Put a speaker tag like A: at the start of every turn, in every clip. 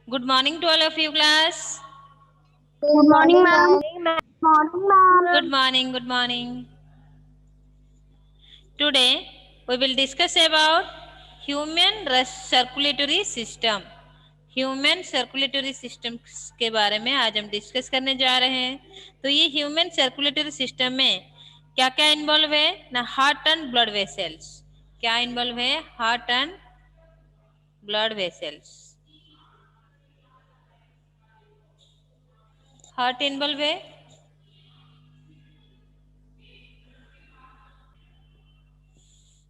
A: Good morning to all of you, class.
B: Good morning, ma'am.
A: Good morning, good morning. Today, we will discuss about human circulatory system. Human circulatory system के बारे में आज हम discuss करने जा रहे हैं। तो ये ह्यूमन सर्कुलेटरी सिस्टम में क्या क्या इन्वॉल्व है ना, हार्ट एंड ब्लड वेसल्स। क्या इन्वॉल्व है? Heart and blood vessels. Heart involve है,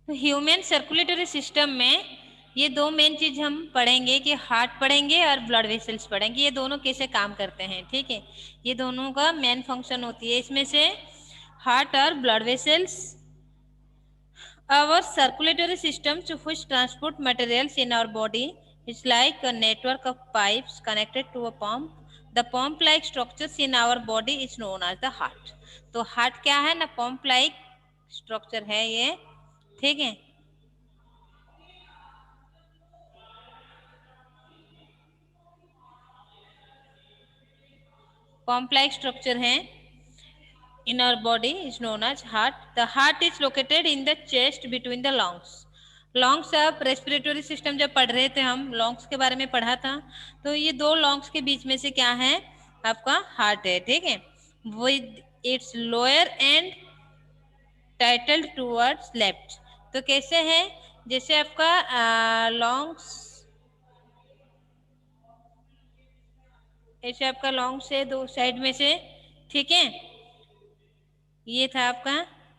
A: ह्यूमन सर्कुलेटरी सिस्टम में ये दो मेन चीज हम पढ़ेंगे कि हार्ट पढ़ेंगे और ब्लड वेसल्स पढ़ेंगे। ये दोनों कैसे काम करते हैं, ठीक है। ये दोनों का मेन फंक्शन होती है इसमें से हार्ट और blood vessels. Our circulatory system to which transport materials in our body is like a network of pipes connected to a pump. The pump-like structures in our body is known as the heart. तो heart क्या है ना, पंप-like structure है ये, ठीक है। Pump-like structure है in our body is known as heart. The heart is located in the chest between the lungs. Longs आप रेस्पिरेटरी सिस्टम जब पढ़ रहे थे, हम लॉन्ग्स के बारे में पढ़ा था। तो ये दो लॉन्ग्स के बीच में से क्या है? आपका हार्ट है, ठीक है। With its lower and titled towards left. तो कैसे है? जैसे आपका लॉन्ग्स, ऐसे आपका लॉन्ग से दो साइड में से, ठीक है। ये था आपका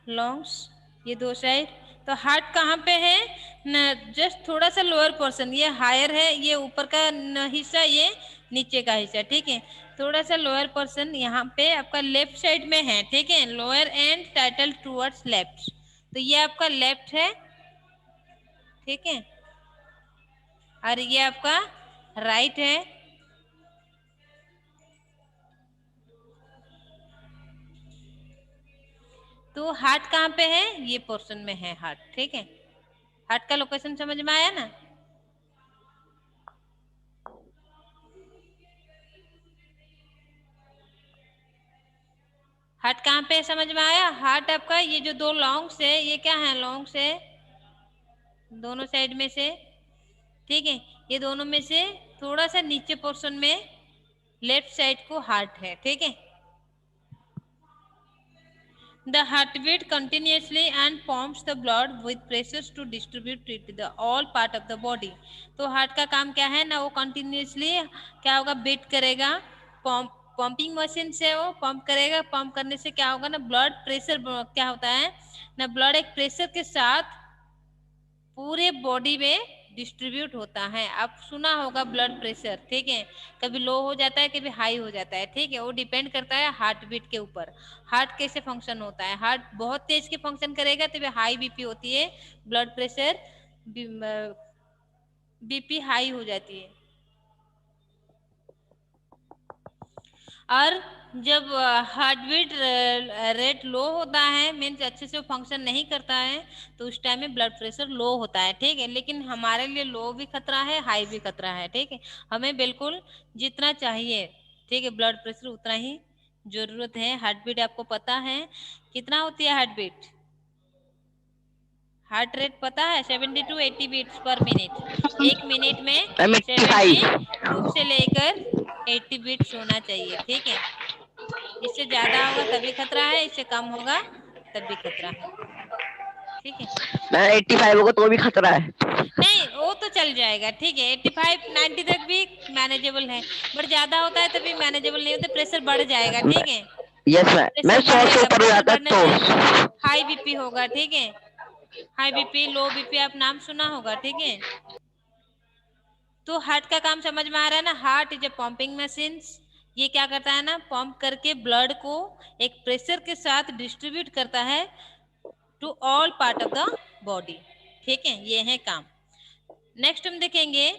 A: लॉन्ग्स, ये दो साइड। तो हार्ट कहाँ पे है ना? जस्ट थोड़ा सा लोअर पोर्शन, ये हायर है, ये ऊपर का हिस्सा, ये नीचे का हिस्सा, ठीक है। थोड़ा सा लोअर पोर्शन यहाँ पे आपका लेफ्ट साइड में है, ठीक है। Lower and title towards left. तो ये आपका लेफ्ट है, ठीक है, और ये आपका राइट है। तो हार्ट कहाँ पे है? ये पोर्शन में है हार्ट, ठीक है। हार्ट का लोकेशन समझ में आया ना? हार्ट कहाँ पे समझ में आया? हार्ट आपका ये जो दो लॉन्ग्स है, ये क्या है? लॉन्ग्स है दोनों साइड में से, ठीक है। ये दोनों में से थोड़ा सा नीचे पोर्शन में लेफ्ट साइड को हार्ट है, ठीक है। The heart beat continuously and pumps the blood with pressures to distribute it to the all part of the body. तो हार्ट का काम क्या है ना, वो कंटिन्यूसली क्या होगा? बीट करेगा। पंप, पंपिंग मशीन से वो पंप करेगा। पंप करने से क्या होगा ना, ब्लड प्रेशर क्या होता है ना, ब्लड एक प्रेशर के साथ पूरे बॉडी में डिस्ट्रीब्यूट होता है। आप सुना होगा ब्लड प्रेशर, ठीक है। कभी लो हो जाता है, कभी हाई हो जाता है, ठीक है। वो डिपेंड करता है हार्ट बीट के ऊपर। हार्ट कैसे फंक्शन होता है? हार्ट बहुत तेज के फंक्शन करेगा तभी हाई बीपी होती है, ब्लड प्रेशर बीपी हाई हो जाती है। और जब हार्ट बीट रेट लो होता है, मीन्स अच्छे से फंक्शन नहीं करता है, तो उस टाइम में ब्लड प्रेशर लो होता है, ठीक है। लेकिन हमारे लिए लो भी खतरा है, हाई भी खतरा है, ठीक है। हमें बिल्कुल जितना चाहिए, ठीक है, ब्लड प्रेशर उतना ही जरूरत है। हार्ट बीट आपको पता है कितना होती है? हार्ट बीट, हार्ट रेट पता है? 70 to 80 बीट्स पर मिनट। एक मिनट में
B: I'm 85.
A: 72 से लेकर 80 बीट्स होना चाहिए, ठीक है। इससे ज्यादा होगा तभी खतरा है, इससे कम होगा तब भी खतरा है, ठीक है।
B: मैं 85 होगा तो भी खतरा है।
A: नहीं, वो तो चल जाएगा, ठीक है। 85 90 तक भी मैनेजेबल है, बट ज्यादा होता है तभी मैनेजेबल नहीं होता, प्रेशर बढ़ जाएगा, ठीक है।
B: यस मैं
A: प्रेशर
B: 100 से
A: बढ़ेगा,
B: ऊपर हो
A: प्रेशर
B: जाता है
A: बढ़ने से
B: तो।
A: हाई बीपी होगा, ठीक है। हाई बीपी, लो बीपी आप नाम सुना होगा, ठीक है। तो हार्ट का काम समझ में आ रहा है ना? Heart is a pumping machine. ये क्या करता है ना, पंप करके ब्लड को एक प्रेशर के साथ डिस्ट्रीब्यूट करता है to all part of the body, ठीक है। ये है काम। नेक्स्ट हम देखेंगे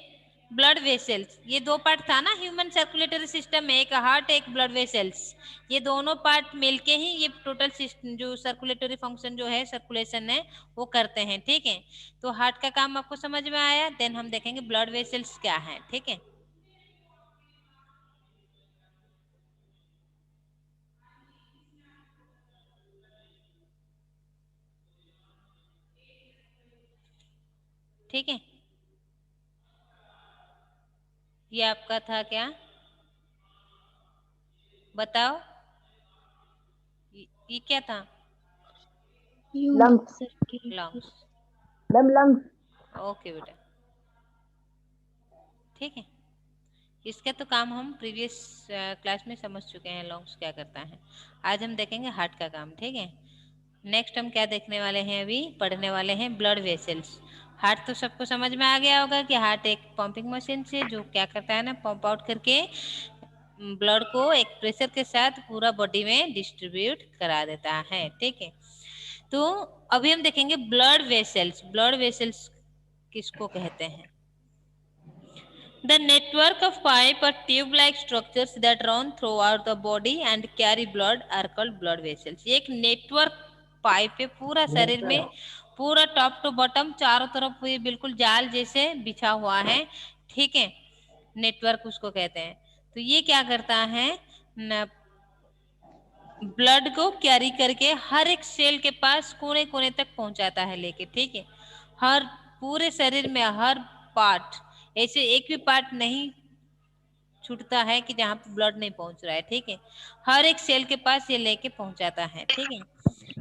A: ब्लड वेसल्स। ये दो पार्ट था ना ह्यूमन सर्कुलेटरी सिस्टम में, एक हार्ट एक ब्लड वेसल्स। ये दोनों पार्ट मिलके ही ये टोटल सिस्टम जो सर्कुलेटरी फंक्शन जो है, सर्कुलेशन है, वो करते हैं, ठीक है। तो हार्ट का काम आपको समझ में आया। देन हम देखेंगे ब्लड वेसल्स क्या है, ठीक है। ठीक है, ये आपका था क्या, बताओ, ये क्या था?
B: लंग्स।
A: लंग्स।
B: लंग्स।
A: ओके बेटा, ठीक है, इसका तो काम हम प्रीवियस क्लास में समझ चुके हैं, लंग्स क्या करता है। आज हम देखेंगे हार्ट का काम, ठीक है। नेक्स्ट हम क्या देखने वाले हैं, अभी पढ़ने वाले हैं ब्लड वेसल्स। हार्ट तो सबको समझ में आ गया होगा कि हार्ट एक पंपिंग मशीन से जो क्या करता है ना, पंप आउट करके ब्लड को एक प्रेशर के साथ पूरा बॉडी में डिस्ट्रीब्यूट करा देता है, ठीक है। तो अभी हम देखेंगे ब्लड वेसल्स। ब्लड वेसल्स किसको कहते हैं? The network of pipe or tube-like structures that run throughout the body and carry blood are called blood vessels. ये एक नेटवर्क पाइप है पूरा शरीर में, पूरा टॉप टू बॉटम चारों तरफ ये बिल्कुल जाल जैसे बिछा हुआ है, ठीक है, नेटवर्क उसको कहते हैं। तो ये क्या करता है न, ब्लड को कैरी करके हर एक सेल के पास कोने कोने तक पहुंचाता है लेके, ठीक है। हर पूरे शरीर में हर पार्ट, ऐसे एक भी पार्ट नहीं छूटता है कि जहां पे ब्लड नहीं पहुंच रहा है, ठीक है। हर एक सेल के पास ये लेके पहुंचाता है, ठीक है।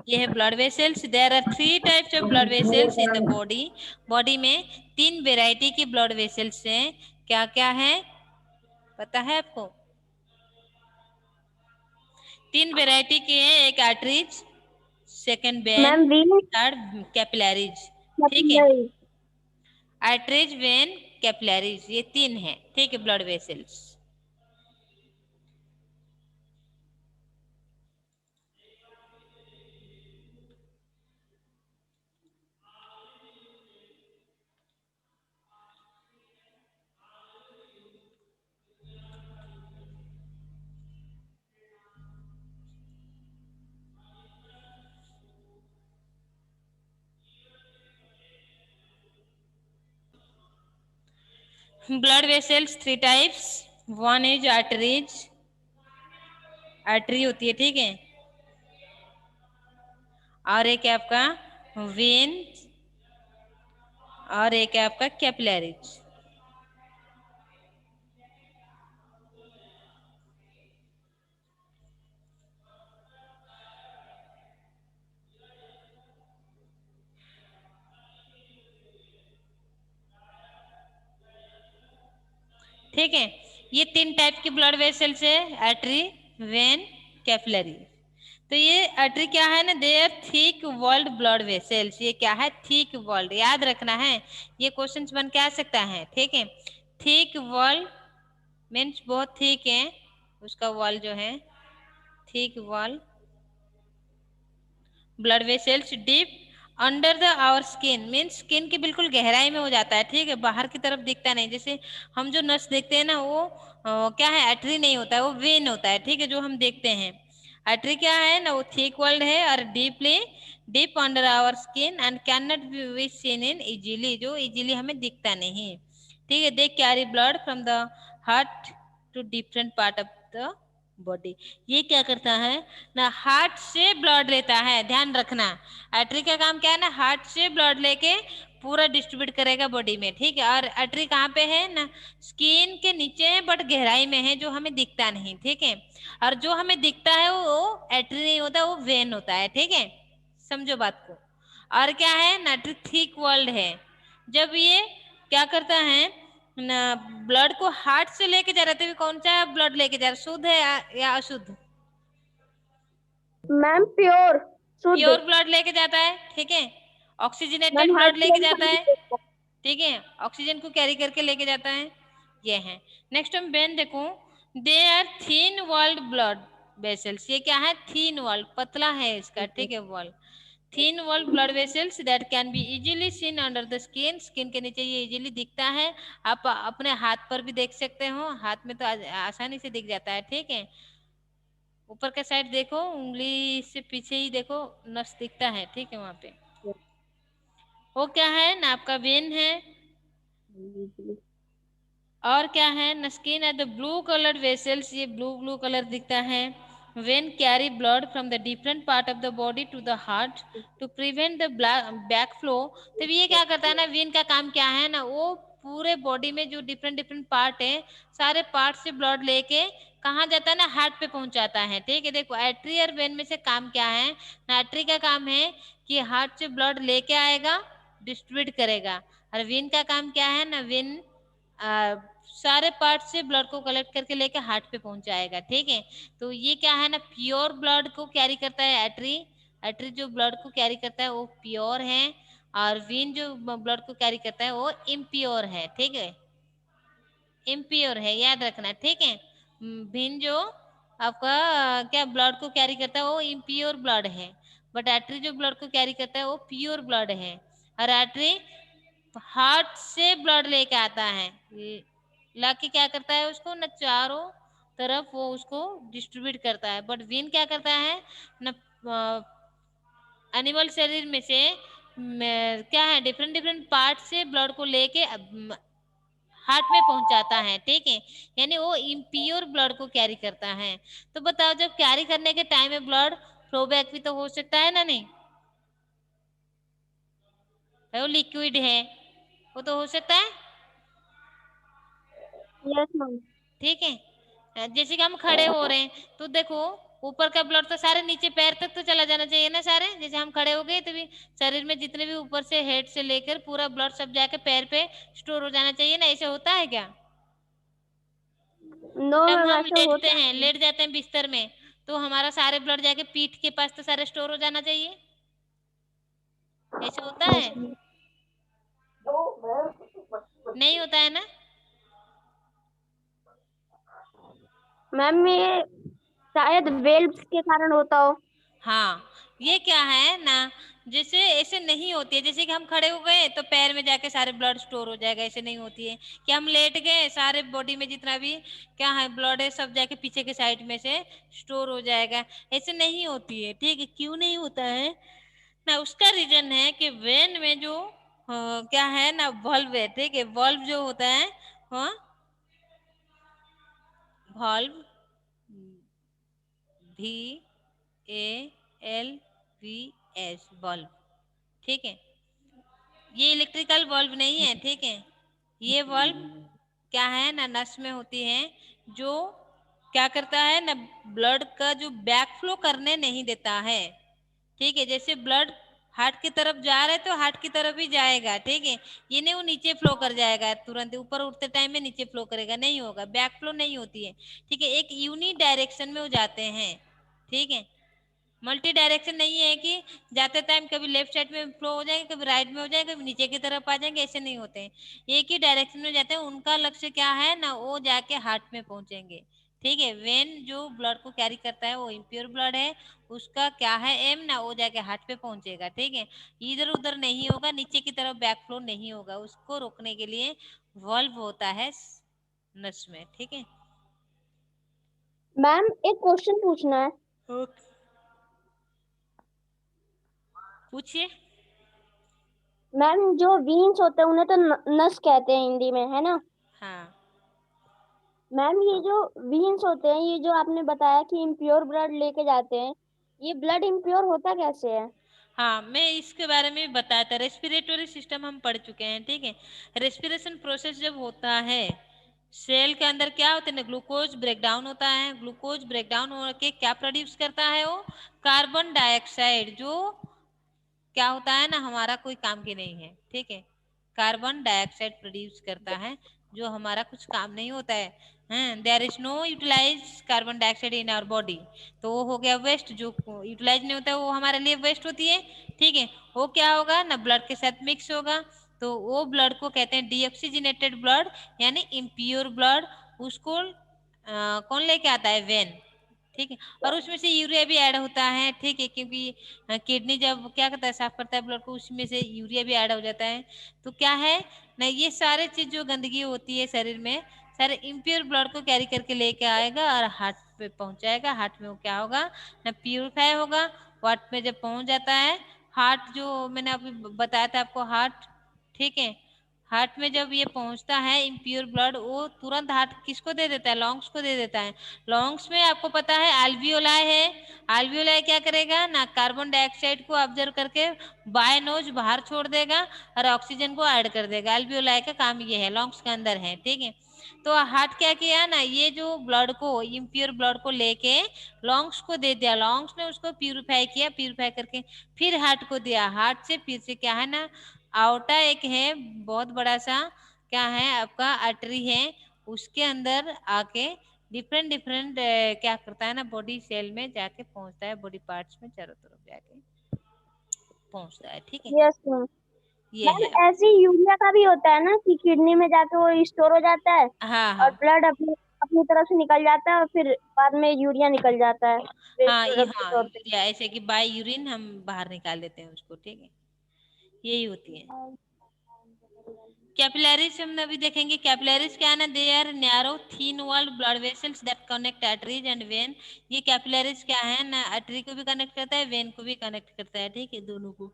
A: ये है blood vessels. There are 3 types of blood vessels in the body. Body में 3 वेराइटी की ब्लड वेसल्स हैं। क्या क्या है पता है आपको? 3 वेराइटी के हैं, एक arteries, second vein,
B: ma'am vein.
A: Third capillaries, ठीक है। आर्टरीज, वेन, कैपिलरीज, ये 3 है, ठीक है, blood vessels. Blood vessels 3 types. One is arteries, artery होती है, ठीक है। और एक है आपका वेन, और एक है आपका कैपिलरीज। ठीक है, ये 3 टाइप की ब्लड वेसल्स है, आर्टरी, वेन, कैपिलरी। तो ये आर्टरी क्या है ना, they are thick walled blood vessels. ये क्या है? थिक वॉल्ड, याद रखना है, ये क्वेश्चंस बन के आ सकता है, ठीक है। थिक वॉल्ड मीन्स बहुत थिक है उसका वॉल जो है, thick wall blood vessels deep under the our skin, means skin की बिल्कुल गहराई में हो जाता है, ठीक है, बाहर की तरफ दिखता नहीं। जैसे हम जो नस देखते हैं ना, वो क्या है, आर्टरी नहीं होता है, वो वेन होता है, ठीक है, जो हम देखते हैं। आर्टरी क्या है ना, वो थिक वॉल्ड है और deeply deep under our skin and can not be seen in easily, जो इजीली हमें दिखता नहीं, ठीक है। They carry blood from the heart to different part of the body. ये क्या करता है ना, हार्ट से ब्लड लेता है, ध्यान रखना। आर्टरी का काम क्या है ना, हार्ट से ब्लड लेके पूरा डिस्ट्रीब्यूट करेगा बॉडी में, ठीक है। और आर्टरी कहाँ पे है ना, स्किन के नीचे है बट गहराई में है, जो हमें दिखता नहीं, ठीक है। और जो हमें दिखता है वो आर्टरी नहीं होता, वो वेन होता है, ठीक है, समझो बात को। और क्या है ना, थिक वॉल्ड है। जब ये क्या करता है ना, ब्लड को हार्ट से लेके जा रहे थे, कौन सा ब्लड लेके जा रहा, शुद्ध है या अशुद्ध?
B: मैम प्योर, शुद्ध।
A: प्योर ब्लड लेके जाता है, ठीक है। ऑक्सीजनेटेड
B: मैम हार्ट
A: ब्लड लेके जाता है,
B: से।
A: ठीक है, ऑक्सीजन को कैरी करके लेके जाता है, ये है। नेक्स्ट हम वेन देखो, they are thin walled blood vessels. ये क्या है? थीन वॉल्ड, पतला है इसका, ठीक है, wall. Thin walled blood vessels that can be easily seen under the skin, skin के नीचे ये इजीली दिखता है। आप अपने हाथ पर भी देख सकते हो, हाथ में तो आसानी से दिख जाता है, ठीक है। ऊपर के साइड देखो, उंगली से पीछे ही देखो, नस दिखता है, ठीक है, वहां पे। वो क्या है ना, आपका वेन है। और क्या है ना, स्किन है द ब्लू कलर्ड वेसल्स, ये ब्लू ब्लू कलर दिखता है, vein carry blood from the different part of the body to the heart to prevent the backflow। तो ये क्या करता है ना, वेन का काम क्या है ना, वो पूरे बॉडी में जो डिफरेंट डिफरेंट पार्ट है, सारे पार्ट से ब्लड लेके कहाँ जाता है ना, हार्ट पे पहुंचाता है। ठीक है, देखो आर्टरी और वेन में से काम क्या है ना, आर्टरी का काम है कि हार्ट से ब्लड लेके आएगा, डिस्ट्रीब्यूट करेगा, और वेन का काम क्या है ना, वेन सारे पार्ट से ब्लड को कलेक्ट करके लेके हार्ट पे पहुंचाएगा। ठीक है, तो ये क्या है ना, प्योर ब्लड को कैरी करता है आर्टरी। आर्टरी जो ब्लड को कैरी करता है वो प्योर है, और वेन जो ब्लड को कैरी करता है वो इम्प्योर है। ठीक है, इम्प्योर है, याद रखना। ठीक है, वेन जो आपका क्या ब्लड को कैरी करता है वो इम्प्योर ब्लड है, बट आर्टरी जो ब्लड को कैरी करता है वो प्योर ब्लड है। और आर्टरी हार्ट से ब्लड लेके आता है, लाके क्या करता है, उसको न चारों तरफ वो उसको डिस्ट्रीब्यूट करता है। बट वेन क्या करता है न, एनिमल शरीर में से क्या है, डिफरेंट डिफरेंट पार्ट से ब्लड को लेके हार्ट में पहुंचाता है। ठीक है, यानी वो इम्प्योर ब्लड को कैरी करता है। तो बताओ, जब कैरी करने के टाइम में ब्लड फ्लो बैक भी तो हो सकता है ना, नहीं है, वो लिक्विड है, वो तो हो सकता है।
B: Yes ma'am.
A: ठीक है, जैसे कि हम खड़े हो रहे हैं तो देखो, ऊपर का ब्लड तो सारे नीचे पैर तक तो चला जाना चाहिए ना सारे, जैसे हम खड़े हो गए तो भी शरीर में जितने भी ऊपर से हेड से लेकर पूरा ब्लड सब जाके पैर पे स्टोर हो जाना चाहिए ना, ऐसे होता है क्या?
B: नो
A: जब
B: मैम,
A: हम
B: ऐसे
A: लेटते
B: होता
A: हैं,
B: नहीं।
A: लेट जाते हैं बिस्तर में, तो हमारा सारे ब्लड जाके पीठ के पास तो सारे स्टोर हो जाना चाहिए, ऐसे होता है?
B: Yes ma'am.
A: नहीं होता है ना।
B: मैम ये शायद वेल्व्स के कारण होता हो।
A: हाँ, ये क्या है ना, जैसे ऐसे नहीं होती है, जैसे कि हम खड़े हो गए तो पैर में जाके सारे ब्लड स्टोर हो जाएगा, ऐसे नहीं होती है। कि हम लेट गए, सारे बॉडी में जितना भी क्या है ब्लड है सब जाके पीछे के साइड में से स्टोर हो जाएगा, ऐसे नहीं होती है। ठीक है, क्यों नहीं होता है ना, उसका रीजन है कि वेन में जो क्या है ना, वॉल्व है। ठीक है, वॉल्व जो होता है, हाँ, वॉल्व, भी A L V S, valve. ठीक है, ये इलेक्ट्रिकल बल्ब नहीं है। ठीक है, ये बल्ब क्या है ना, नस में होती है, जो क्या करता है ना, ब्लड का जो बैक फ्लो करने नहीं देता है। ठीक है, जैसे ब्लड हार्ट की तरफ जा रहा है तो हार्ट की तरफ ही जाएगा। ठीक है, ये नहीं वो नीचे फ्लो कर जाएगा तुरंत, ऊपर उठते टाइम में नीचे फ्लो करेगा, नहीं होगा, बैक फ्लो नहीं होती है। ठीक है, एक यूनि डायरेक्शन में वो जाते हैं। ठीक है, मल्टी डायरेक्शन नहीं है कि जाते टाइम कभी लेफ्ट साइड में फ्लो हो जाएंगे, कभी राइट में हो जाएंगे, कभी नीचे की तरफ आ जाएंगे, ऐसे नहीं होते हैं, एक ही डायरेक्शन में जाते हैं। उनका लक्ष्य क्या है ना, वो जाके हार्ट में पहुंचेंगे। ठीक है, वेन जो ब्लड को कैरी करता है वो इम्प्योर ब्लड है, उसका क्या है एम ना, वो जाके हार्ट पे पहुंचेगा। ठीक है, इधर उधर नहीं होगा, नीचे की तरफ बैक फ्लो नहीं होगा, उसको रोकने के लिए वॉल्व होता है नस में। ठीक है,
B: मैम एक क्वेश्चन पूछना है।
A: ओके, पूछिए।
B: मैम जो वीन्स होते हैं उन्हें तो नस कहते हैं हिंदी में, है ना?
A: हाँ
B: मैम ये जो वीन्स होते हैं, ये जो आपने बताया कि इम्प्योर ब्लड लेके जाते हैं, ये ब्लड इम्प्योर होता कैसे है?
A: हाँ, मैं इसके बारे में बताया था, रेस्पिरेटरी सिस्टम हम पढ़ चुके हैं। ठीक है, रेस्पिरेशन प्रोसेस जब होता है, सेल के अंदर क्या होता है ना, ग्लूकोज ब्रेकडाउन होता है, ग्लूकोज ब्रेकडाउन होकर क्या प्रोड्यूस करता है वो, कार्बन डाइऑक्साइड, जो क्या होता है ना, हमारा कोई काम की नहीं है। ठीक है, कार्बन डाइऑक्साइड प्रोड्यूस करता है, जो हमारा कुछ काम नहीं होता है। There is no utilize carbon dioxide in our body, तो वो हो गया वेस्ट, जो यूटिलाइज नहीं होता है वो हमारे लिए वेस्ट होती है। ठीक है, वो क्या होगा ना, ब्लड के साथ मिक्स होगा, तो वो ब्लड को कहते हैं डीऑक्सीजनेटेड ब्लड, यानी इम्प्योर ब्लड। उसको कौन लेके आता है, वेन। ठीक है, और उसमें से यूरिया भी ऐड होता है। ठीक है, क्योंकि किडनी जब क्या करता है, साफ करता है ब्लड को, उसमें से यूरिया भी ऐड हो जाता है। तो क्या है ना, ये सारे चीज जो गंदगी होती है शरीर में, सारे इम्प्योर ब्लड को कैरी करके लेके आएगा और हार्ट पे पहुंचाएगा। हार्ट में वो क्या होगा ना, प्यूरिफाई होगा। हार्ट में जब पहुंच जाता है, हार्ट जो मैंने अभी बताया था आपको, हार्ट, ठीक है, हार्ट में जब ये पहुंचता है इम्प्योर ब्लड, वो तुरंत हार्ट किसको दे देता है? लंग्स को दे देता है। लंग्स में आपको पता है एल्वियोलाई है। एल्वियोलाई क्या करेगा ना, कार्बन डाइऑक्साइड को ऑब्जर्व करके बाय नोज बाहर छोड़ देगा और ऑक्सीजन को ऐड कर देगा। एल्वियोलाई का काम ये है, लंग्स के अंदर है, ठीक है। तो हार्ट क्या किया ना, ये जो ब्लड को, इम्प्योर ब्लड को लेके लंग्स को दे दिया। लंग्स ने उसको प्यूरिफाई किया, प्यूरिफाई करके फिर हार्ट को दिया। हार्ट से फिर से क्या है ना, आउटा एक है बहुत बड़ा सा, क्या है आपका आर्टरी है, उसके अंदर आके डिफरेंट डिफरेंट क्या करता है ना, बॉडी सेल में जाके पहुंचता है, बॉडी पार्ट्स में चारों तरफ जाके पहुंचता है, ठीक है।
B: Yes ma'am.
A: ये
B: मैम
A: है।
B: ऐसे यूरिया का भी होता है ना कि किडनी में जाके वो स्टोर हो जाता है
A: हाँ
B: और
A: हाँ
B: ब्लड अपनी अपनी तरफ से निकल जाता है और फिर बाद में यूरिया निकल जाता है वेस्ट
A: हाँ, ये
B: प्रोडक्ट के
A: हाँ
B: तौर पे।
A: यूरिया, ऐसे कि बाय यूरिन हम बाहर निकाल देते हैं उसको, ठीक है। यही होती है। कैपिलरीज हम अभी देखेंगे। कैपिलरीज क्या है ना, they are narrow thin walled blood vessels that connect arteries and vein. ये कैपिलरीज क्या है ना, आर्टरी को भी कनेक्ट करता है, वेन को भी कनेक्ट करता है, ठीक है, दोनों को।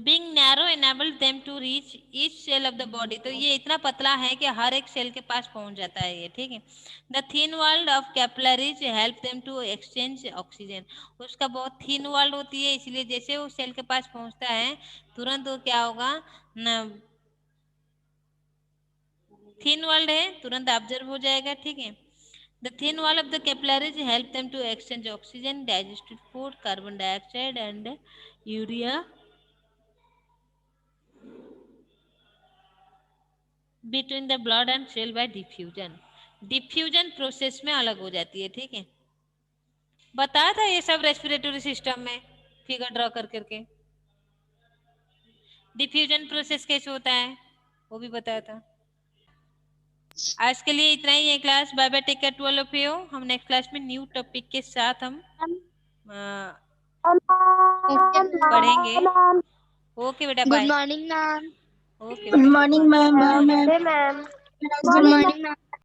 A: Being narrow enable them to reach each cell of the body। तो ये इतना पतला है कि हर एक सेल के पास पहुंच जाता है ये, ठीक है। The thin wall of capillaries help them to exchange oxygen। उसका बहुत thin wall होती है, इसलिए जैसे वो सेल के पास पहुंचता है तुरंत वो क्या होगा ना, thin wall है, तुरंत ऑब्जर्व हो जाएगा, ठीक है। The thin wall of the capillaries help them to exchange oxygen, digested food, carbon dioxide and urea between the blood and cell by diffusion. Diffusion process में अलग हो जाती है, ठीक है। बताया था ये सब रेस्पिरेटरी सिस्टम में फिगर ड्रॉ कर करके। डिफ्यूजन प्रोसेस कैसे होता है वो भी बताया था। आज के लिए इतना ही है class. Bye bye, take care to all of you. हम नेक्स्ट क्लास में न्यू टॉपिक के साथ हम पढ़ेंगे। ओके बेटा,
C: good
A: bye.
C: Morning ma'am.
A: Okay
C: good
A: बेटा, good
C: morning
A: morning,
C: ma'am.
A: Good
B: ma'am
A: morning.
B: Ma'am
C: good morning ma'am.